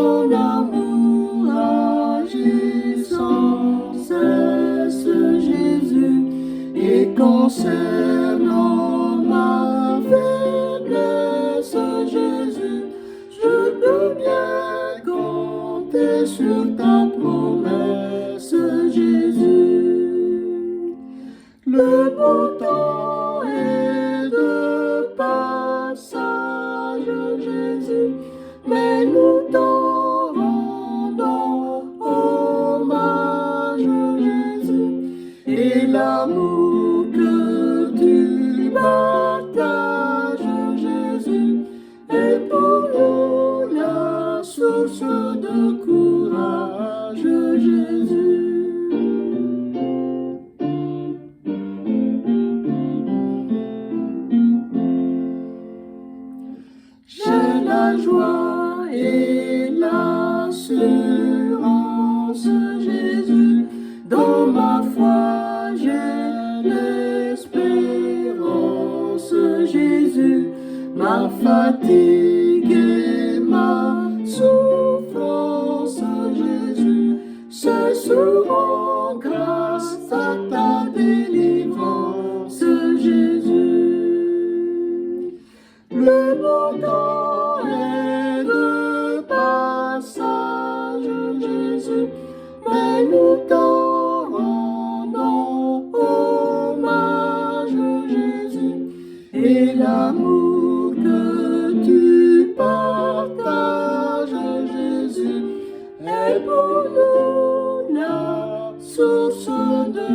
ton amour agit sans cesse, Jésus, et concernant ma faiblesse, Jésus, je peux bien compter sur ta promesse, Jésus. Le beau temps est de passage, Jésus, mais nous t'en rendons hommage, Jésus, et l'amour que tu partages, Jésus, est pour nous la source de courage, Jésus. J'ai la joie et l'assurance, Jésus, dans ma foi j'ai l'espérance, Jésus, ma fatigue et ma souffrance, Jésus, cesseront grâce à ta délivrance, Jésus. Le beau temps est de passage, Jésus, mais nous t'en rendons hommage, Jésus, et l'amour que tu partages, Jésus, est pour nous la source de